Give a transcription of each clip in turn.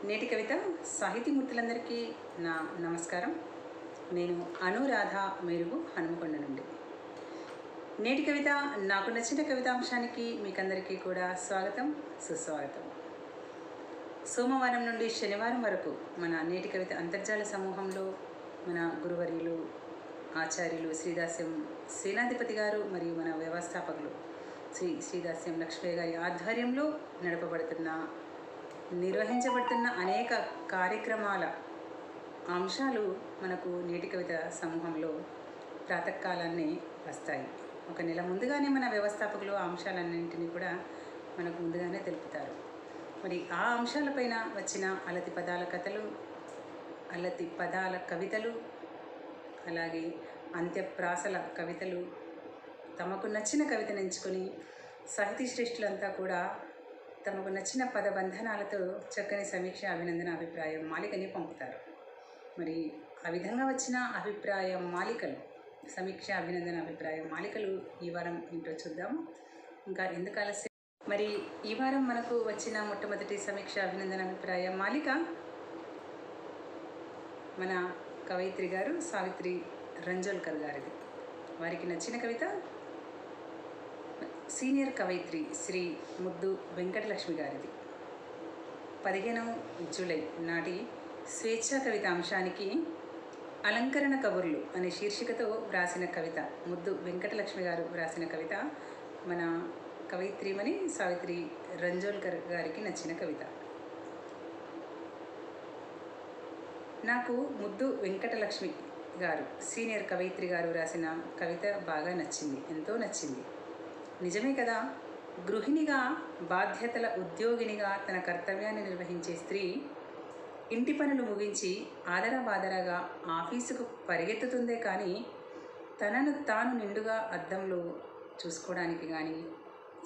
నేటి కవిత సాహితీమూర్తులందరికీ నా నమస్కారం. నేను అనురాధ మెరుగు హనుమకొండ నుండి. నేటి కవిత నాకు నచ్చిన కవితాంశానికి మీకందరికీ కూడా స్వాగతం, సుస్వాగతం. సోమవారం నుండి శనివారం వరకు మన నేటి కవిత అంతర్జాల సమూహంలో మన గురువర్యులు ఆచార్యులు శ్రీదాస్యం సేనాధిపతి గారు మరియు మన వ్యవస్థాపకులు శ్రీదాస్యం లక్ష్మయ్య గారి ఆధ్వర్యంలో నిర్వహించబడుతున్న అనేక కార్యక్రమాల అంశాలు మనకు నేటి కవిత సమూహంలో ప్రాతకాలాన్ని వస్తాయి. ఒక నెల ముందుగానే మన వ్యవస్థాపకులు ఆ అంశాలన్నింటినీ కూడా మనకు ముందుగానే తెలుపుతారు. మరి ఆ అంశాలపైన వచ్చిన అలతి పదాల కథలు, అలతి పదాల కవితలు, అలాగే అంత్యప్రాసల కవితలు, తమకు నచ్చిన కవితను ఎంచుకొని సాహితీ శ్రేష్ఠులంతా కూడా తమకు నచ్చిన పదబంధనాలతో చక్కని సమీక్ష అభినందన అభిప్రాయం మాలికని పంపుతారు. మరి ఆ విధంగా వచ్చిన అభిప్రాయ మాలికలు, సమీక్ష అభినందన అభిప్రాయ మాలికలు ఈ వారం ఏంటో చూద్దాము. ఇంకా ఎందుకు ఆలస్యం. మరి ఈ వారం మనకు వచ్చిన మొట్టమొదటి సమీక్ష అభినందన అభిప్రాయ మాలిక మన కవయిత్రి గారు సావిత్రి రంజోల్కర్ గారిది. వారికి నచ్చిన కవిత సీనియర్ కవయిత్రి శ్రీ ముద్దు వెంకటలక్ష్మి గారిది. 15 జూలై నాటి స్వేచ్ఛా కవిత అంశానికి అలంకరణ కబుర్లు అనే శీర్షికతో వ్రాసిన కవిత, ముద్దు వెంకటలక్ష్మి గారు వ్రాసిన కవిత మన కవయిత్రిమణి సావిత్రి రంజోల్కర్ గారికి నచ్చిన కవిత. నాకు ముద్దు వెంకటలక్ష్మి గారు సీనియర్ కవయిత్రి గారు వ్రాసిన కవిత బాగా నచ్చింది, ఎంతో నచ్చింది. నిజమే కదా, గృహిణిగా, బాధ్యతల ఉద్యోగినిగా తన కర్తవ్యాన్ని నిర్వహించే స్త్రీ ఇంటి పనులు ముగించి ఆదరబాదరగా ఆఫీసుకు పరిగెత్తుతుందే కానీ తనను తాను నిండుగా అద్దంలో చూసుకోవడానికి కానీ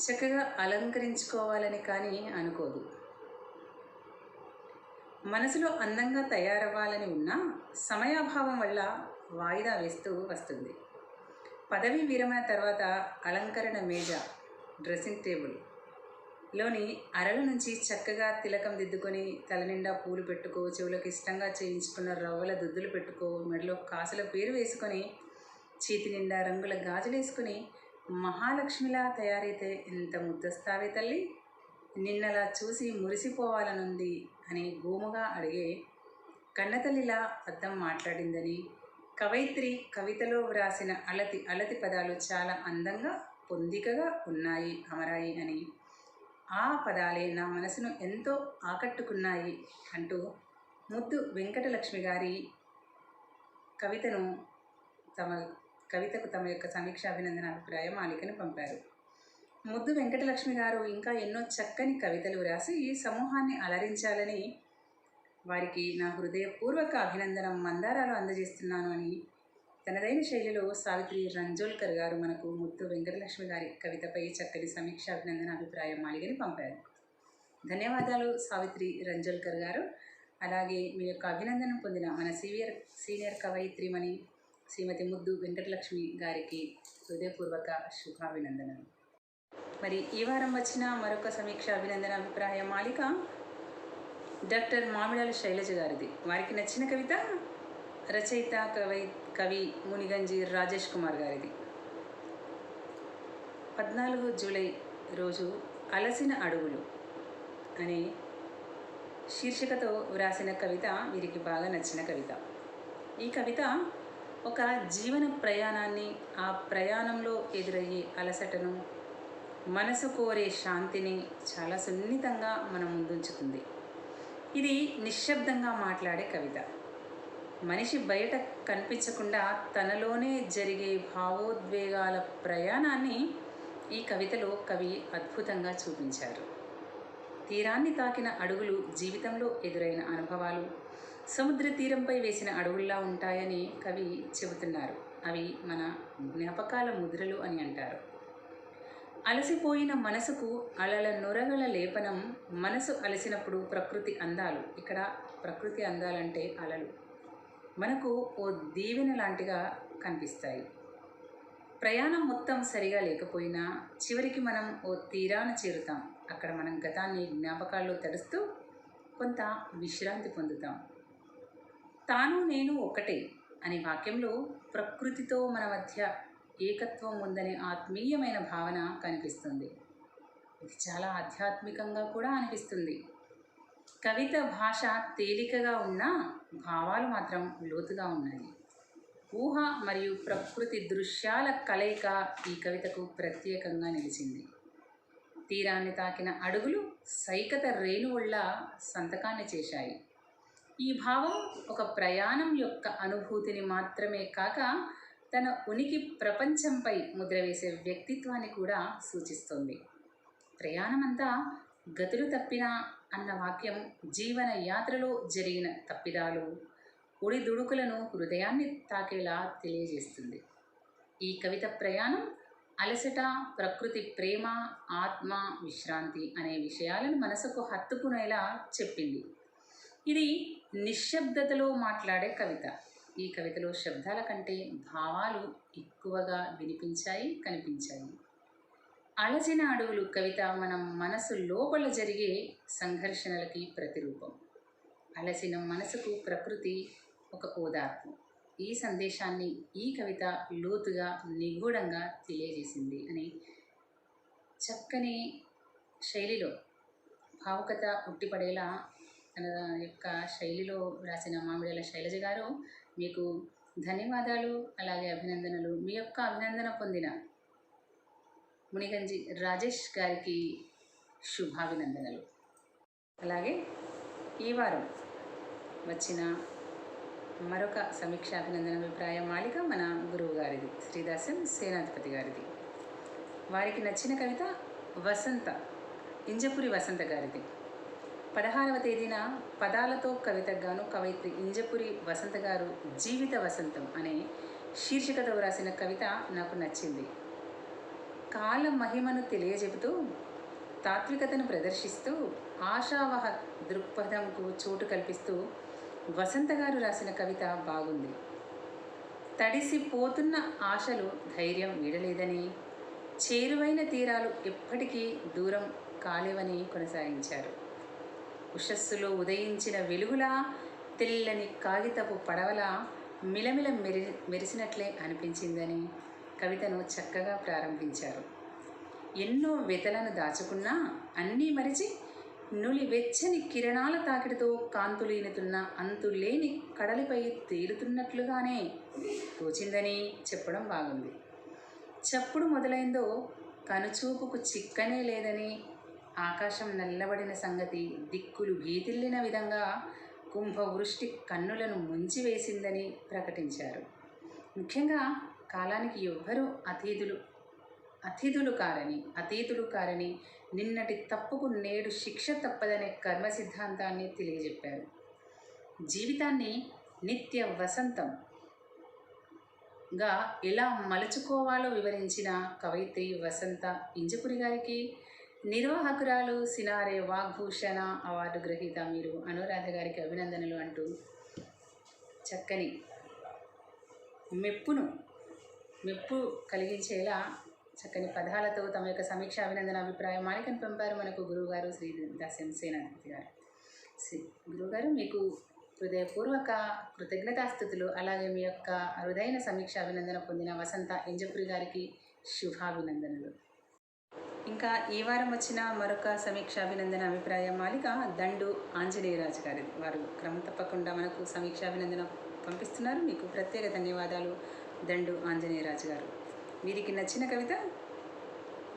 చక్కగా అలంకరించుకోవాలని కానీ అనుకోదు. మనసులో అందంగా తయారవ్వాలని ఉన్నా సమయాభావం వల్ల వాయిదా వేస్తూ వస్తుంది. పదవీ విరమణ తర్వాత అలంకరణ మేజ, డ్రెస్సింగ్ టేబుల్లోని అరల నుంచి చక్కగా తిలకం దిద్దుకొని తల నిండా పూలు పెట్టుకో, చెవులకు ఇష్టంగా చేయించుకున్న రవ్వల దుద్దులు పెట్టుకో, మెడలో కాసుల పేరు వేసుకొని, చేతి నిండా రంగుల గాజులు వేసుకొని మహాలక్ష్మిలా తయారైతే ఎంత ముద్దస్తావే తల్లి, నిన్నలా చూసి మురిసిపోవాలనుంది అని గోముగా అడిగే కన్నతల్లిలా అద్దం మాట్లాడిందని, కవయిత్రి కవితలో వ్రాసిన అలతి పదాలు చాలా అందంగా పొందికగా ఉన్నాయి, అమరాయి అని, ఆ పదాలే నా మనసును ఎంతో ఆకట్టుకున్నాయి అంటూ ముద్దు వెంకటలక్ష్మి గారి కవితకు తమ యొక్క సమీక్ష అభినందన అభిప్రాయం మాలికను పంపారు. ముద్దు వెంకటలక్ష్మి గారు ఇంకా ఎన్నో చక్కని కవితలు వ్రాసి ఈ సమూహాన్ని అలరించాలని వారికి నా హృదయపూర్వక అభినందనం మందారాలు అందజేస్తున్నాను అని తనదైన శైలిలో సావిత్రి రంజోల్కర్ గారు మనకు ముద్దు వెంకటలక్ష్మి గారి కవితపై చక్కని సమీక్ష అభినందన అభిప్రాయం మాలికని పంపారు. ధన్యవాదాలు సావిత్రి రంజోల్కర్ గారు. అలాగే మీ యొక్క అభినందనం పొందిన మన సీనియర్ కవయిత్రిమణి శ్రీమతి ముద్దు వెంకటలక్ష్మి గారికి హృదయపూర్వక శుభాభినందనలు. మరి ఈ వారం వచ్చిన మరొక సమీక్ష అభినందన అభిప్రాయ మాలిక డాక్టర్ మామిడాల శైలజ గారిది. వారికి నచ్చిన కవిత రచయిత కవి మునిగంజి రాజేష్ కుమార్ గారిది. 14 జూలై రోజు అలసిన అడుగులు అనే శీర్షికతో వ్రాసిన కవిత వీరికి బాగా నచ్చిన కవిత. ఈ కవిత ఒక జీవన ప్రయాణాన్ని, ఆ ప్రయాణంలో ఎదురయ్యే అలసటను, మనసు కోరే శాంతిని చాలా సున్నితంగా మన ముందుంచుతుంది. ఇది నిశ్శబ్దంగా మాట్లాడే కవిత. మనిషి బయట కనిపించకుండా తనలోనే జరిగే భావోద్వేగాల ప్రయాణాన్ని ఈ కవితలో కవి అద్భుతంగా చూపించారు. తీరాన్ని తాకిన అడుగులు జీవితంలో ఎదురైన అనుభవాలు సముద్ర తీరంపై వేసిన అడుగుల్లా ఉంటాయని కవి చెబుతున్నారు. అవి మన జ్ఞాపకాల ముద్రలు అని అంటారు. అలసిపోయిన మనసుకు అలల నొరగల లేపనం, మనసు అలసినప్పుడు ప్రకృతి అందాలు, ఇక్కడ ప్రకృతి అందాలంటే అలలు, మనకు ఓ దీవెన లాంటిగా కనిపిస్తాయి. ప్రయాణం మొత్తం సరిగా లేకపోయినా చివరికి మనం ఓ తీరాన చేరుతాం. అక్కడ మనం గతాన్ని జ్ఞాపకాల్లో తడుస్తూ కొంత విశ్రాంతి పొందుతాం. తాను నేను ఒకటే అనే వాక్యంలో ప్రకృతితో మన మధ్య ఏకత్వం ఉందనే ఆత్మీయమైన భావన కనిపిస్తుంది. ఇది చాలా ఆధ్యాత్మికంగా కూడా అనిపిస్తుంది. కవిత భాష తేలికగా ఉన్నా భావాలు మాత్రం లోతుగా ఉన్నాయి. ఊహ మరియు ప్రకృతి దృశ్యాల కలయిక ఈ కవితకు ప్రత్యేకంగా నిలిచింది. తీరాన్ని తాకిన అడుగులు సైకత రేణువుళ్ళ సంతకాన్ని చేశాయి. ఈ భావం ఒక ప్రయాణం యొక్క అనుభూతిని మాత్రమే కాక తన ఉనికి ప్రపంచంపై ముద్ర వేసే వ్యక్తిత్వాన్ని కూడా సూచిస్తుంది. ప్రయాణమంతా గతులు తప్పినా అన్న వాక్యం జీవన యాత్రలో జరిగిన తప్పిదాలు, ఒడిదుడుకులను హృదయాన్ని తాకేలా తెలియజేస్తుంది. ఈ కవిత ప్రయాణం అలసట, ప్రకృతి ప్రేమ, ఆత్మ, విశ్రాంతి అనే విషయాలను మనసుకు హత్తుకునేలా చెప్పింది. ఇది నిశ్శబ్దతలో మాట్లాడే కవిత. ఈ కవితలో శబ్దాల కంటే భావాలు ఎక్కువగా వినిపించాయి, కనిపించాయి. అలసిన అడుగులు కవిత మనం మనసు లోపల జరిగే సంఘర్షణలకి ప్రతిరూపం. అలసిన మనసుకు ప్రకృతి ఒక ఓదార్పు. ఈ సందేశాన్ని ఈ కవిత లోతుగా, నిగూఢంగా తెలియజేసింది అని చక్కని శైలిలో భావుకత ఉట్టిపడేలా తన యొక్క శైలిలో రాసిన మామిడిల శైలజ గారు, మీకు ధన్యవాదాలు, అలాగే అభినందనలు. మీ యొక్క అభినందన పొందిన మునిగంజి రాజేష్ గారికి శుభాభినందనలు. అలాగే ఈ వారం వచ్చిన మరొక సమీక్ష అభినందన అభిప్రాయ మాలిక మన గురువు గారిది, శ్రీదాసన్ సేనాధిపతి గారిది. వారికి నచ్చిన కవిత వసంత, ఇంజపురి వసంత గారిది. 16వ తేదీన పదాలతో కవితకు గాను కవయిత్రి ఇంజపురి వసంత గారు జీవిత వసంతం అనే శీర్షికతో వ్రాసిన కవిత నాకు నచ్చింది. కాల మహిమను తెలియజెబుతూ, తాత్వికతను ప్రదర్శిస్తూ, ఆశావహ దృక్పథంకు చోటు కల్పిస్తూ వసంత గారు రాసిన కవిత బాగుంది. తడిసిపోతున్న ఆశలు ధైర్యం వీడలేదని, చేరువైన తీరాలు ఎప్పటికీ దూరం కాలేవని కొనసాగించారు. ఉషస్సులో ఉదయించిన వెలుగులా, తెల్లని కాగితపు పడవలా మిలమిల మెరిసినట్లే అనిపించిందని కవితను చక్కగా ప్రారంభించారు. ఎన్నో వెతలను దాచుకున్నా అన్నీ మరిచి నులి వెచ్చని కిరణాల తాకిడితో కాంతులీనుతున్న అంతులేని కడలిపై తేలుతున్నట్లుగానే తోచిందని చెప్పడం బాగుంది. చప్పుడు మొదలైందో కనుచూపుకు చిక్కనే లేదని, ఆకాశం నల్లబడిన సంగతి దిక్కులు గీతిల్లిన విధంగా కుంభవృష్టి కన్నులను ముంచివేసిందని ప్రకటించారు. ముఖ్యంగా కాలానికి ఎవ్వరూ అతీతులు కారని, నిన్నటి తప్పుకు నేడు శిక్ష తప్పదనే కర్మ సిద్ధాంతాన్ని తెలియజెప్పారు. జీవితాన్ని నిత్య వసంతంగా ఎలా మలుచుకోవాలో వివరించిన కవయిత్రి వసంత ఇంజపురి గారికి, నిర్వాహకురాలు సినారే వాగ్భూషణ అవార్డు గ్రహీత మీరు అనురాధ గారికి అభినందనలు అంటూ చక్కని మెప్పు కలిగించేలా చక్కని పదాలతో తమ యొక్క సమీక్ష అభినందన అభిప్రాయ మాలికను పంపారు మనకు గురువుగారు శ్రీ దాసన్ సేనాధిపతి గారు. గురువుగారు, మీకు హృదయపూర్వక కృతజ్ఞతాస్థుతులు. అలాగే మీ యొక్క అరుదైన సమీక్ష అభినందన పొందిన వసంత ఇంజపురి గారికి శుభాభినందనలు. ఇంకా ఈ వారం వచ్చిన మరొక సమీక్ష అభినందన అభిప్రాయ మాలిక దండు ఆంజనేయరాజు గారిది. వారు క్రమం తప్పకుండా మనకు సమీక్ష అభినందన పంపిస్తున్నారు. మీకు ప్రత్యేక ధన్యవాదాలు దండు ఆంజనేయరాజు గారు. వీరికి నచ్చిన కవిత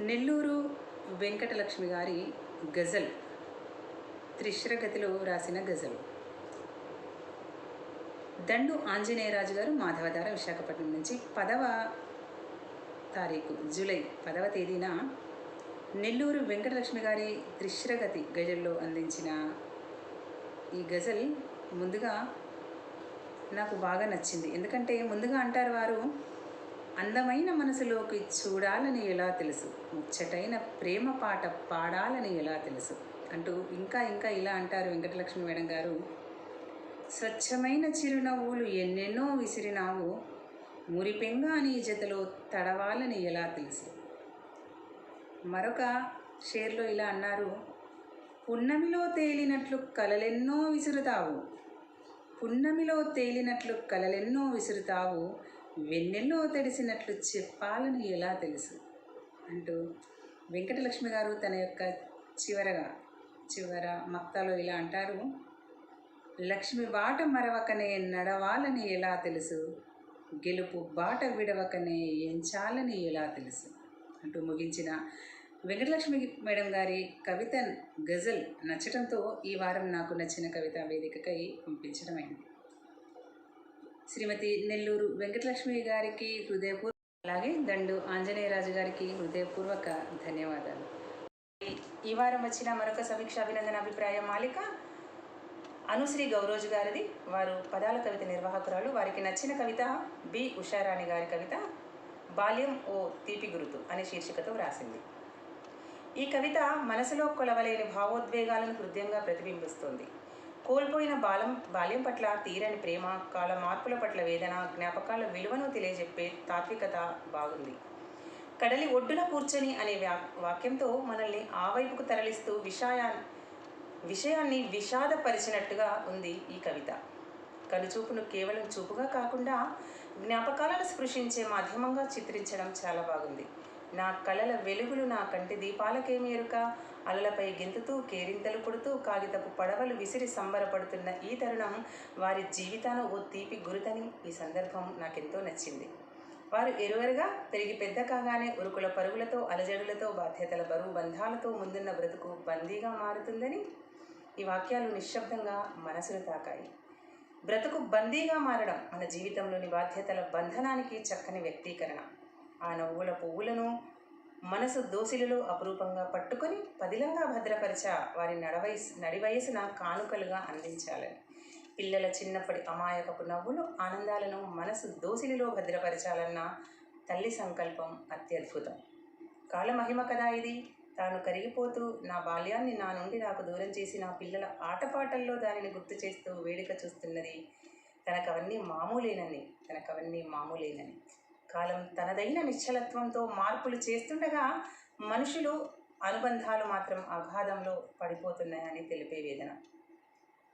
నెల్లూరు వెంకటలక్ష్మి గారి గజల్, త్రిశ్రగతిలో రాసిన గజల్. దండు ఆంజనేయరాజు గారు మాధవధార, విశాఖపట్నం నుంచి 10వ తారీఖు జూలై 10వ తేదీన నెల్లూరు వెంకటలక్ష్మి గారి త్రిశ్రగతి గజల్లో అందించిన ఈ గజల్ ముందుగా నాకు బాగా నచ్చింది. ఎందుకంటే ముందుగా అంటారు వారు, అందమైన మనసులోకి చూడాలని ఎలా తెలుసు, ముచ్చటైన ప్రేమ పాట పాడాలని ఎలా తెలుసు అంటూ ఇంకా ఇలా అంటారు వెంకటలక్ష్మి మేడం గారు. స్వచ్ఛమైన చిరునవ్వులు ఎన్నెన్నో విసిరినావు, మురిపెంగా నీ జతలో తడవాలని ఎలా తెలుసు. మరొక షేర్లో ఇలా అన్నారు, పున్నమిలో తేలినట్లు కలలెన్నో విసురుతావు, పున్నమిలో తేలినట్లు కలలెన్నో విసురుతావు, వెన్నెల్లో తడిసినట్లు చెప్పాలని ఎలా తెలుసు అంటూ వెంకటలక్ష్మి గారు తన యొక్క చివర మక్తాలో ఇలా అంటారు. లక్ష్మి బాట మరవకనే నడవాలని ఎలా తెలుసు, గెలుపు బాట విడవకనే ఎంచాలని ఎలా తెలుసు అంటూ ముగించిన వెంకటలక్ష్మి మేడం గారి కవిత గజల్ నచ్చటంతో ఈ వారం నాకు నచ్చిన కవిత వేదికకై పంపించడమైంది. శ్రీమతి నెల్లూరు వెంకటలక్ష్మి గారికి హృదయపూర్వక, అలాగే దండు ఆంజనేయరాజు గారికి హృదయపూర్వక ధన్యవాదాలు. ఈ వారం వచ్చిన మరొక సమీక్ష అభినందన అభిప్రాయ మాలిక అనుశ్రీ గౌరోజు గారిది. వారు పదాల కవిత నిర్వాహకురాలు. వారికి నచ్చిన కవిత బి ఉషారాణి గారి కవిత బాల్యం ఓ తీపి గురుతు అనే శీర్షికతో వ్రాసింది. ఈ కవిత మనసులో కొలవలేని భావోద్వేగాలను హృదయంగా ప్రతిబింబిస్తుంది. కోల్పోయిన బాల్యం పట్ల తీరని ప్రేమ, కాల మార్పుల పట్ల వేదన, జ్ఞాపకాల విలువను తెలియజెప్పే తాత్వికత బాగుంది. కడలి ఒడ్డున కూర్చొని అనే వాక్యంతో మనల్ని ఆ వైపుకు తరలిస్తూ విషయాన్ని విషాదపరిచినట్టుగా ఉంది ఈ కవిత. కనుచూపును కేవలం చూపుగా కాకుండా జ్ఞాపకాలను స్పృశించే మాధ్యమంగా చిత్రించడం చాలా బాగుంది. నా కళల వెలుగులు నా కంటి దీపాలకేమి ఎరుక, అలలపై గెంతుతూ కేరింతలు కొడుతూ కాగితపు పడవలు విసిరి సంబరపడుతున్న ఈ తరుణం వారి జీవితాన ఓ తీపి గురుతని ఈ సందర్భం నాకెంతో నచ్చింది. వారు ఎరువరుగా పెరిగి పెద్ద కాగానే ఉరుకుల పరుగులతో, అలజడులతో, బాధ్యతల బరువు బంధాలతో ముందున్న బ్రతుకు బందీగా మారుతుందని ఈ వాక్యాలు నిశ్శబ్దంగా మనసును తాకాయి. బ్రతుకు బందీగా మారడం మన జీవితంలోని బాధ్యతల బంధనానికి చక్కని వ్యక్తీకరణ. ఆ నవ్వుల పువ్వులను మనసు దోసిలిలో అపురూపంగా పట్టుకొని పదిలంగా భద్రపరిచ వారి నడివయసున కానుకలుగా అందించాలని, పిల్లల చిన్నప్పటి అమాయకపు నవ్వులు, ఆనందాలను మనసు దోసిలిలో భద్రపరచాలన్న తల్లి సంకల్పం అత్యద్భుతం. కాలమహిమ కదా ఇది. తాను కరిగిపోతూ నా బాల్యాన్ని నా నుండి నాకు దూరం చేసి నా పిల్లల ఆటపాటల్లో దానిని గుర్తు చేస్తూ వేడుక చూస్తున్నది. తనకవన్నీ మామూలేనని. కాలం తనదైన నిశ్చలత్వంతో మార్పులు చేస్తుండగా మనుషులు అనుబంధాలు మాత్రం అగాధంలో పడిపోతున్నాయని తెలిపే వేదన.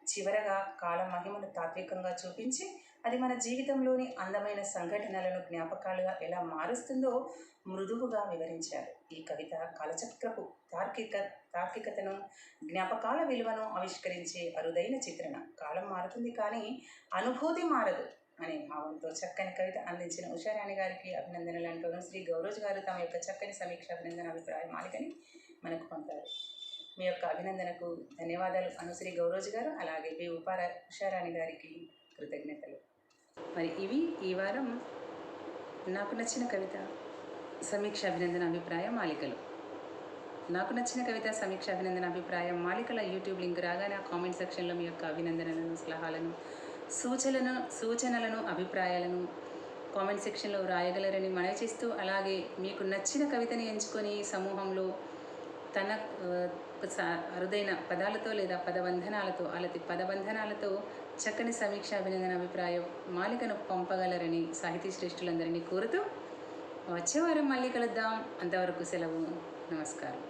చివరగా కాలం మహిమను తాత్వికంగా చూపించి అది మన జీవితంలోని అందమైన సంఘటనలను జ్ఞాపకాలుగా ఎలా మారుస్తుందో మృదువుగా వివరించారు. ఈ కవిత కాలచక్రపు తార్కికతను, జ్ఞాపకాల విలువను ఆవిష్కరించే అరుదైన చిత్రణ. కాలం మారుతుంది కానీ అనుభూతి మారదు అనే భావంతో చక్కని కవిత అందించిన ఉషారాణి గారికి అభినందనలు అంటూ శ్రీ గౌరోజు గారు తమ యొక్క చక్కని సమీక్ష అభినందన అభిప్రాయ మాలికని మనకు పంపారు. మీ యొక్క అభినందనకు ధన్యవాదాలు అనుశ్రీ గౌరోజు గారు, అలాగే బి ఉషారాణి గారికి కృతజ్ఞతలు. మరి ఇవి ఈ వారం నాకు నచ్చిన కవిత సమీక్ష అభినందన అభిప్రాయ మాలికలు. నాకు నచ్చిన కవిత సమీక్ష అభినందన అభిప్రాయ మాలికల యూట్యూబ్ లింక్ రాగానే ఆ కామెంట్ సెక్షన్లో మీ యొక్క అభినందనలను, సలహాలను, సూచనలను, అభిప్రాయాలను కామెంట్ సెక్షన్లో రాయగలరని మనవి చేస్తూ, అలాగే మీకు నచ్చిన కవితని ఎంచుకొని సమూహంలో తన అరుదైన పదాలతో లేదా పదబంధనాలతో చక్కని సమీక్ష అభినందన అభిప్రాయం మాలికను పంపగలరని సాహితీ శ్రేష్ఠులందరినీ కోరుతూ వచ్చే వారం మళ్ళీ కలుద్దాం. అంతవరకు సెలవు. నమస్కారం.